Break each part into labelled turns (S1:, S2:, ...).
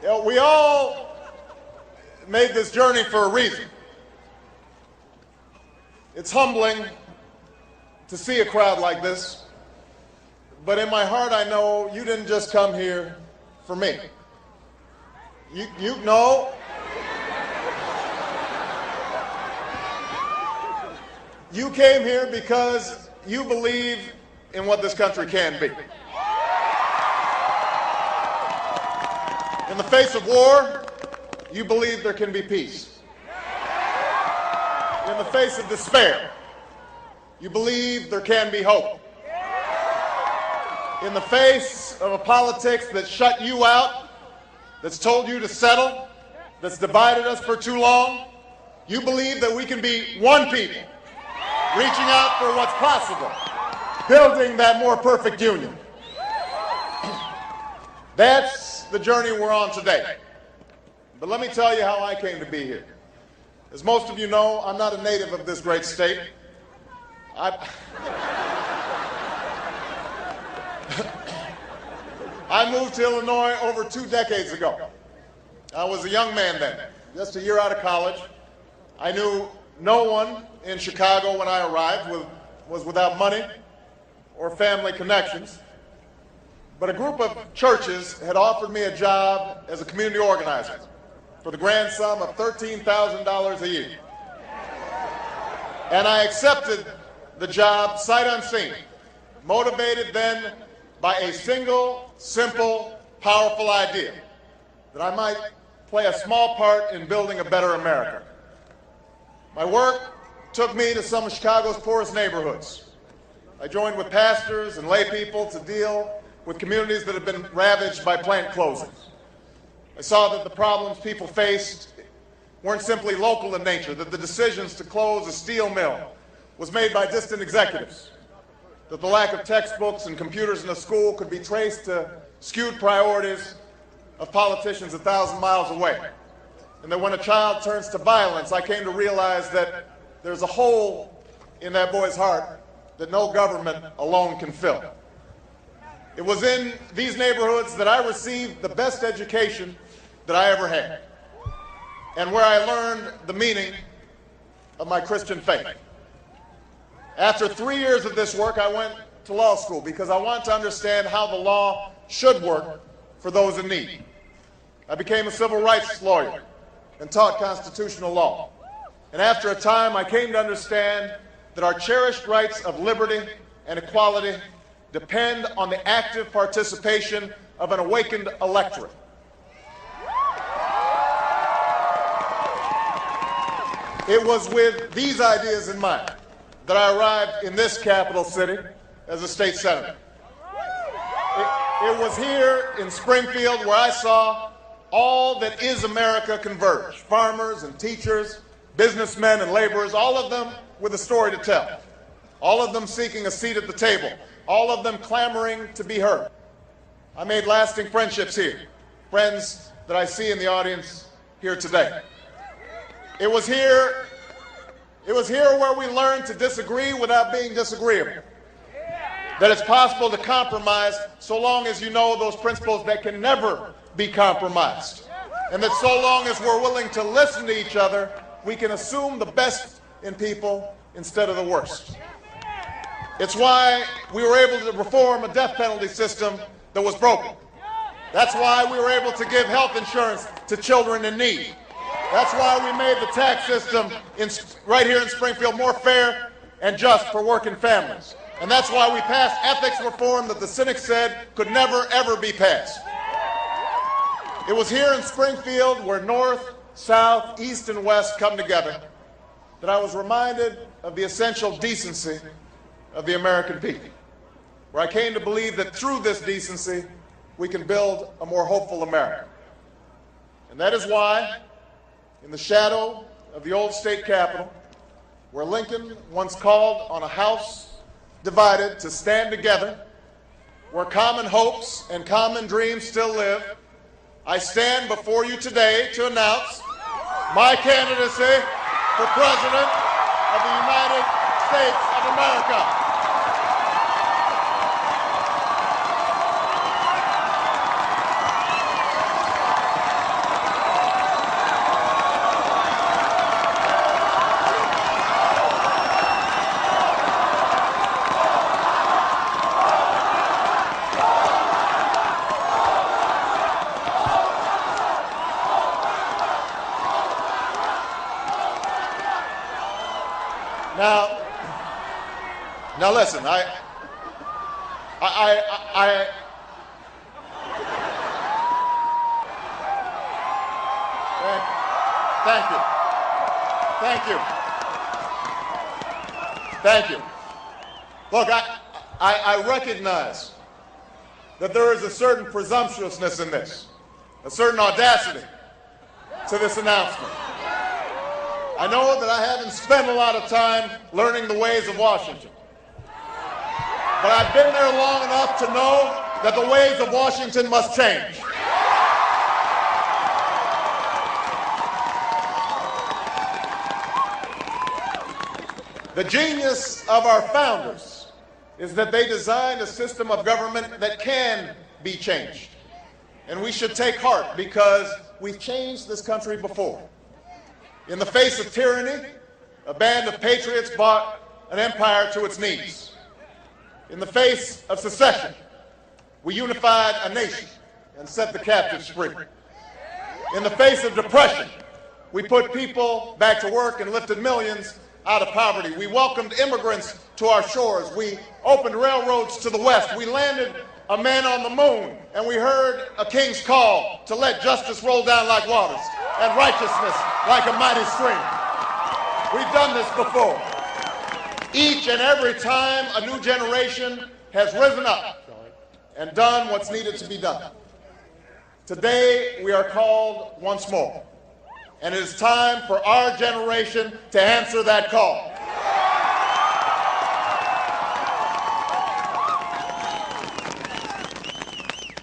S1: We all made this journey for a reason. It's humbling to see a crowd like this, but in my heart I know you didn't just come here for me. You know, you came here because you believe in what this country can be. In the face of war, you believe there can be peace. In the face of despair, you believe there can be hope. In the face of a politics that shut you out, that's told you to settle, that's divided us for too long, you believe that we can be one people, reaching out for what's possible, building that more perfect union. That's the journey we're on today. But let me tell you how I came to be here. As most of you know, I'm not a native of this great state. I moved to Illinois over 2 decades ago. I was a young man then, just a year out of college. I knew no one in Chicago when I arrived was without money or family connections. But a group of churches had offered me a job as a community organizer for the grand sum of $13,000 a year. And I accepted the job sight unseen, motivated then by a single, simple, powerful idea that I might play a small part in building a better America. My work took me to some of Chicago's poorest neighborhoods. I joined with pastors and lay people to deal with communities that have been ravaged by plant closings. I saw that the problems people faced weren't simply local in nature, that the decisions to close a steel mill was made by distant executives, that the lack of textbooks and computers in the school could be traced to skewed priorities of politicians 1,000 miles away, and that when a child turns to violence, I came to realize that there's a hole in that boy's heart that no government alone can fill. It was in these neighborhoods that I received the best education that I ever had, and where I learned the meaning of my Christian faith. After 3 years of this work, I went to law school because I wanted to understand how the law should work for those in need. I became a civil rights lawyer and taught constitutional law. And after a time, I came to understand that our cherished rights of liberty and equality depend on the active participation of an awakened electorate. It was with these ideas in mind that I arrived in this capital city as a state senator. It was here in Springfield where I saw all that is America converge. Farmers and teachers, businessmen and laborers, all of them with a story to tell. All of them seeking a seat at the table. All of them clamoring to be heard. I made lasting friendships here, friends that I see in the audience here today. It was here where we learned to disagree without being disagreeable. That it's possible to compromise so long as you know those principles that can never be compromised. And that so long as we're willing to listen to each other, we can assume the best in people instead of the worst. It's why we were able to reform a death penalty system that was broken. That's why we were able to give health insurance to children in need. That's why we made the tax system right here in Springfield more fair and just for working families. And that's why we passed ethics reform that the cynics said could never, ever be passed. It was here in Springfield where North, South, East, and West come together that I was reminded of the essential decency of the American people, where I came to believe that through this decency, we can build a more hopeful America. And that is why, in the shadow of the old state capitol, where Lincoln once called on a house divided to stand together, where common hopes and common dreams still live, I stand before you today to announce my candidacy for President of the United States of America. Now listen, Thank you. Look, I recognize that there is a certain presumptuousness in this, a certain audacity to this announcement. I know that I haven't spent a lot of time learning the ways of Washington, but I've been there long enough to know that the ways of Washington must change. The genius of our founders is that they designed a system of government that can be changed. And we should take heart because we've changed this country before. In the face of tyranny, a band of patriots brought an empire to its knees. In the face of secession, we unified a nation and set the captives free. In the face of depression, we put people back to work and lifted millions out of poverty. We welcomed immigrants to our shores. We opened railroads to the west. We landed a man on the moon, and we heard a king's call to let justice roll down like waters and righteousness like a mighty stream. We've done this before. Each and every time a new generation has risen up and done what's needed to be done. Today, we are called once more. And it is time for our generation to answer that call.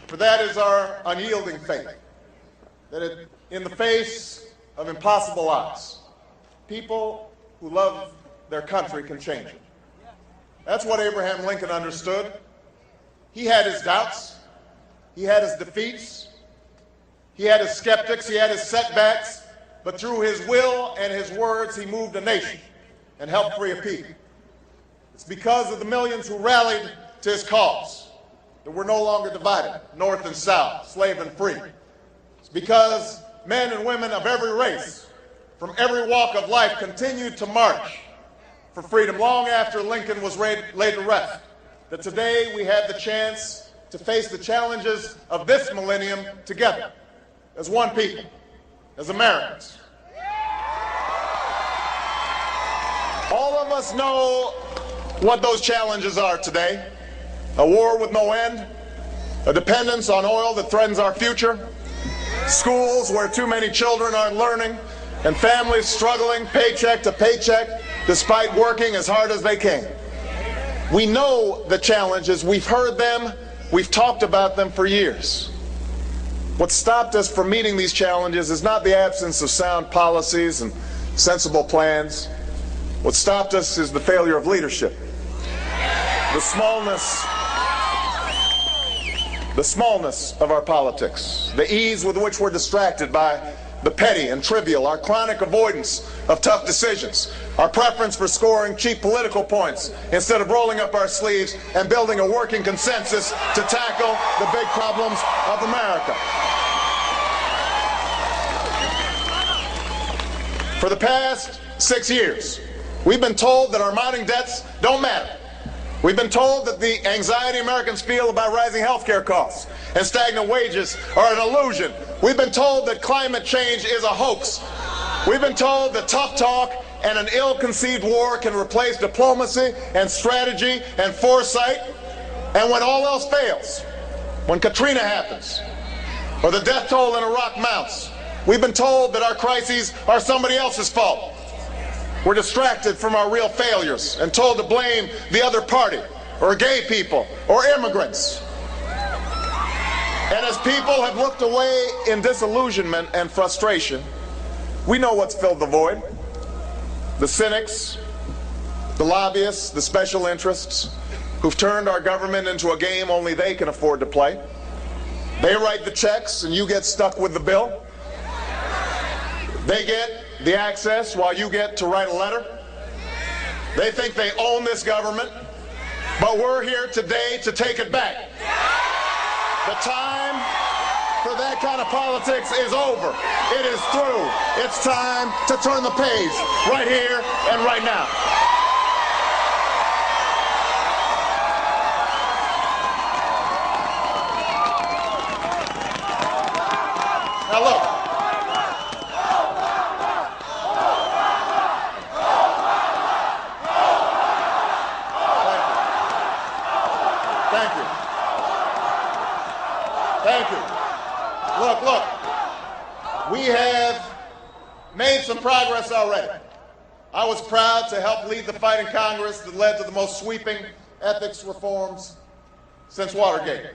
S1: For that is our unyielding faith, that in the face of impossible odds, people who love their country can change it. That's what Abraham Lincoln understood. He had his doubts, he had his defeats, he had his skeptics, he had his setbacks, but through his will and his words, he moved a nation and helped free a people. It's because of the millions who rallied to his cause that we're no longer divided, north and south, slave and free. It's because men and women of every race, from every walk of life, continued to march for freedom long after Lincoln was laid to rest, that today we have the chance to face the challenges of this millennium together, as one people, as Americans. All of us know what those challenges are today. A war with no end, a dependence on oil that threatens our future, schools where too many children aren't learning, and families struggling paycheck to paycheck despite working as hard as they can. We know the challenges, we've heard them, we've talked about them for years. What stopped us from meeting these challenges is not the absence of sound policies and sensible plans. What stopped us is the failure of leadership. The smallness of our politics, the ease with which we're distracted by the petty and trivial, our chronic avoidance of tough decisions, our preference for scoring cheap political points instead of rolling up our sleeves and building a working consensus to tackle the big problems of America. For the past 6 years, we've been told that our mounting debts don't matter. We've been told that the anxiety Americans feel about rising health care costs and stagnant wages are an illusion. We've been told that climate change is a hoax. We've been told that tough talk and an ill-conceived war can replace diplomacy and strategy and foresight. And when all else fails, when Katrina happens, or the death toll in Iraq mounts, we've been told that our crises are somebody else's fault. We're distracted from our real failures and told to blame the other party, or gay people, or immigrants. And as people have looked away in disillusionment and frustration, we know what's filled the void. The cynics, the lobbyists, the special interests, who've turned our government into a game only they can afford to play. They write the checks and you get stuck with the bill. They get the access while you get to write a letter. They think they own this government, but we're here today to take it back. The time for that kind of politics is over. It is through. It's time to turn the page right here and right now. Now look. Thank you. Thank you. Look. We have made some progress already. I was proud to help lead the fight in Congress that led to the most sweeping ethics reforms since Watergate.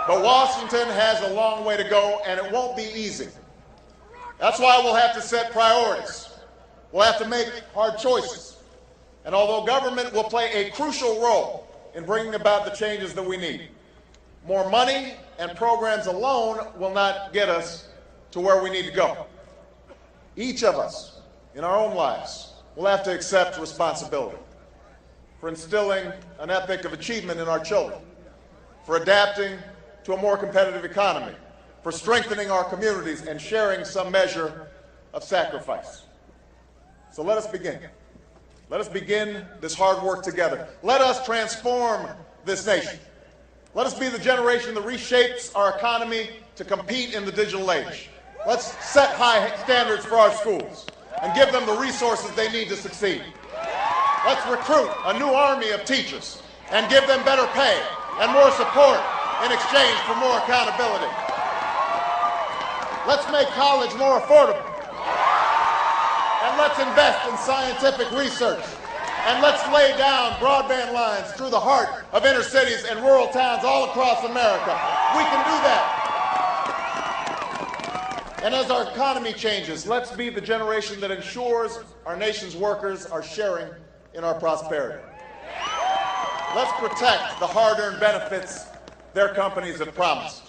S1: But Washington has a long way to go, and it won't be easy. That's why we'll have to set priorities. We'll have to make hard choices. And although government will play a crucial role in bringing about the changes that we need, more money and programs alone will not get us to where we need to go. Each of us, in our own lives, will have to accept responsibility for instilling an ethic of achievement in our children, for adapting to a more competitive economy, for strengthening our communities and sharing some measure of sacrifice. So let us begin. Let us begin this hard work together. Let us transform this nation. Let us be the generation that reshapes our economy to compete in the digital age. Let's set high standards for our schools and give them the resources they need to succeed. Let's recruit a new army of teachers and give them better pay and more support in exchange for more accountability. Let's make college more affordable. And let's invest in scientific research. And let's lay down broadband lines through the heart of inner cities and rural towns all across America. We can do that. And as our economy changes, let's be the generation that ensures our nation's workers are sharing in our prosperity. Let's protect the hard-earned benefits their companies have promised.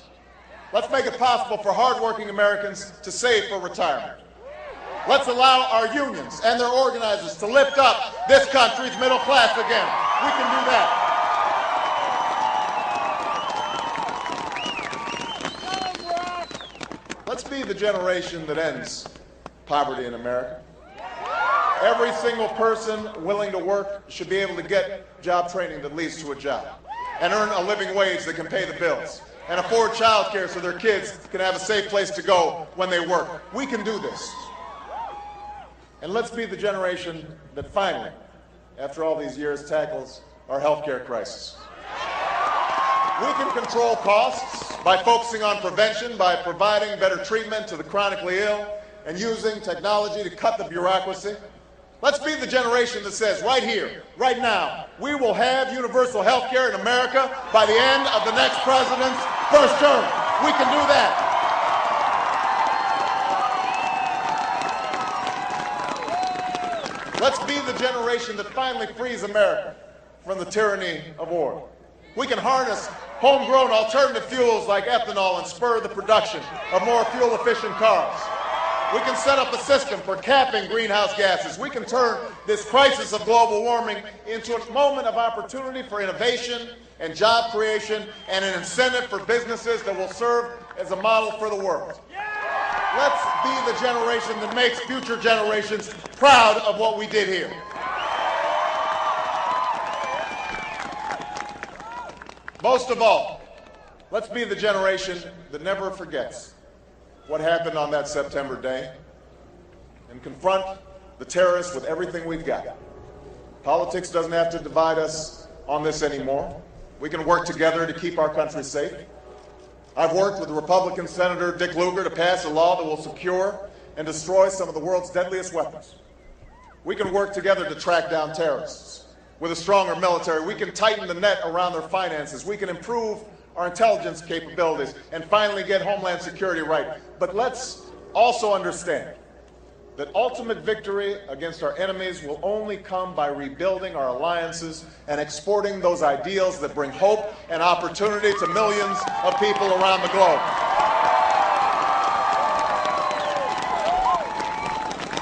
S1: Let's make it possible for hardworking Americans to save for retirement. Let's allow our unions and their organizers to lift up this country's middle class again. We can do that. Let's be the generation that ends poverty in America. Every single person willing to work should be able to get job training that leads to a job and earn a living wage that can pay the bills and afford child care so their kids can have a safe place to go when they work. We can do this. And let's be the generation that finally, after all these years, tackles our health care crisis. We can control costs by focusing on prevention, by providing better treatment to the chronically ill, and using technology to cut the bureaucracy. Let's be the generation that says, right here, right now, we will have universal health care in America by the end of the next president's first term. We can do that. Let's be the generation that finally frees America from the tyranny of war. We can harness homegrown alternative fuels like ethanol and spur the production of more fuel-efficient cars. We can set up a system for capping greenhouse gases. We can turn this crisis of global warming into a moment of opportunity for innovation and job creation and an incentive for businesses that will serve as a model for the world. Let's be the generation that makes future generations proud of what we did here. Most of all, let's be the generation that never forgets what happened on that September day and confront the terrorists with everything we've got. Politics doesn't have to divide us on this anymore. We can work together to keep our country safe. I've worked with Republican Senator Dick Lugar to pass a law that will secure and destroy some of the world's deadliest weapons. We can work together to track down terrorists. With a stronger military, we can tighten the net around their finances. We can improve our intelligence capabilities and finally get Homeland Security right. But let's also understand that ultimate victory against our enemies will only come by rebuilding our alliances and exporting those ideals that bring hope and opportunity to millions of people around the globe.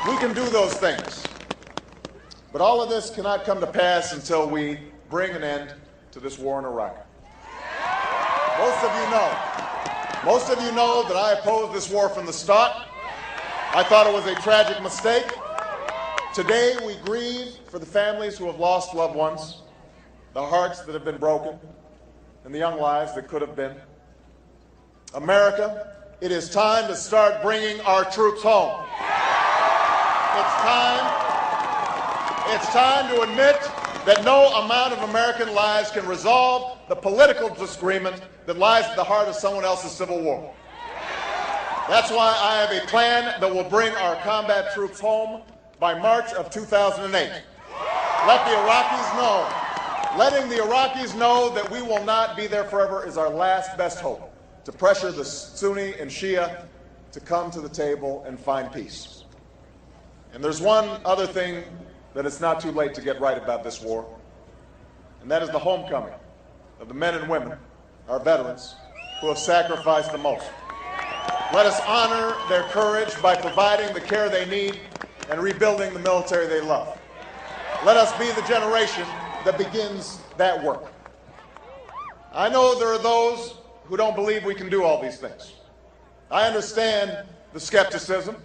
S1: We can do those things. But all of this cannot come to pass until we bring an end to this war in Iraq. Most of you know that I opposed this war from the start. I thought it was a tragic mistake. Today we grieve for the families who have lost loved ones, the hearts that have been broken, and the young lives that could have been. America It is time to start bringing our troops home. It's time to admit that no amount of American lives can resolve the political disagreement that lies at the heart of someone else's civil war. That's why I have a plan that will bring our combat troops home by March of 2008. Letting the Iraqis know that we will not be there forever is our last best hope to pressure the Sunni and Shia to come to the table and find peace. And there's one other thing that it's not too late to get right about this war, and that is the homecoming of the men and women, our veterans, who have sacrificed the most. Let us honor their courage by providing the care they need and rebuilding the military they love. Let us be the generation that begins that work. I know there are those who don't believe we can do all these things. I understand the skepticism.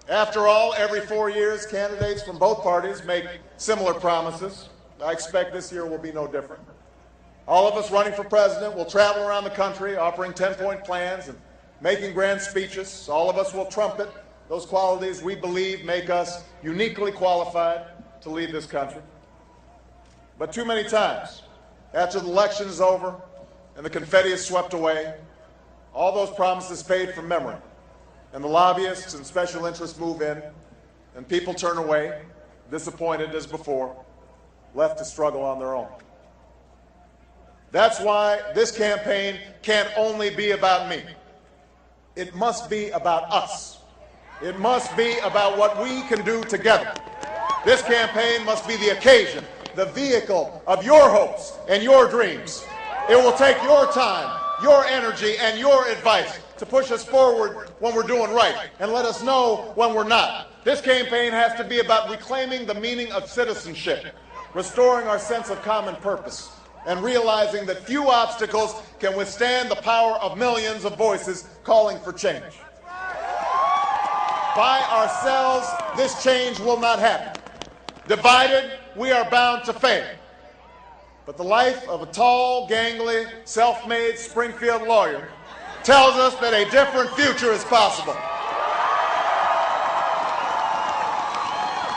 S1: After all, every 4 years, candidates from both parties make similar promises. I expect this year will be no different. All of us running for president will travel around the country offering 10-point plans and making grand speeches. All of us will trumpet those qualities we believe make us uniquely qualified to lead this country. But too many times, after the election is over and the confetti is swept away, all those promises fade from memory, and the lobbyists and special interests move in, and people turn away, disappointed as before, left to struggle on their own. That's why this campaign can't only be about me. It must be about us. It must be about what we can do together. This campaign must be the occasion, the vehicle of your hopes and your dreams. It will take your time, your energy, and your advice to push us forward when we're doing right and let us know when we're not. This campaign has to be about reclaiming the meaning of citizenship, restoring our sense of common purpose, and realizing that few obstacles can withstand the power of millions of voices calling for change. By ourselves, this change will not happen. Divided, we are bound to fail. But the life of a tall, gangly, self-made Springfield lawyer tells us that a different future is possible.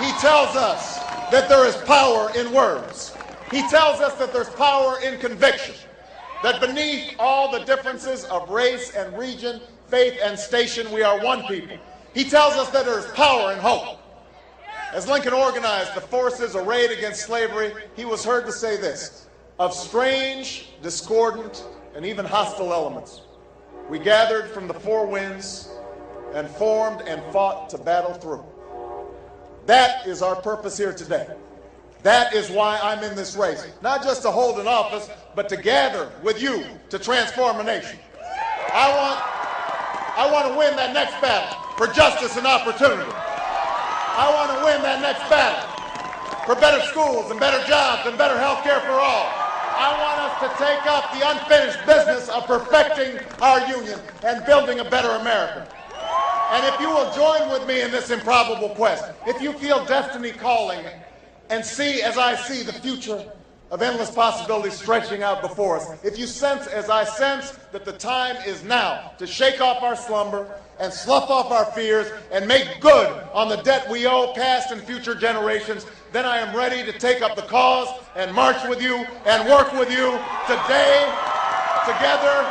S1: He tells us that there is power in words. He tells us that there's power in conviction, that beneath all the differences of race and region, faith and station, we are one people. He tells us that there is power in hope. As Lincoln organized the forces arrayed against slavery, he was heard to say this: of strange, discordant, and even hostile elements, we gathered from the four winds and formed and fought to battle through. That is our purpose here today. That is why I'm in this race, not just to hold an office, but to gather with you to transform a nation. I want to win that next battle for justice and opportunity. I want to win that next battle for better schools and better jobs and better health care for all. I want us to take up the unfinished business of perfecting our union and building a better America. And if you will join with me in this improbable quest, if you feel destiny calling and see as I see the future of endless possibilities stretching out before us, if you sense as I sense that the time is now to shake off our slumber and slough off our fears and make good on the debt we owe past and future generations, then I am ready to take up the cause and march with you and work with you. Today, together,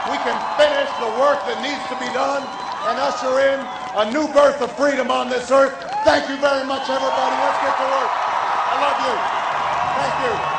S1: we can finish the work that needs to be done and usher in a new birth of freedom on this earth. Thank you very much, everybody. Let's get to work. I love you. Thank you.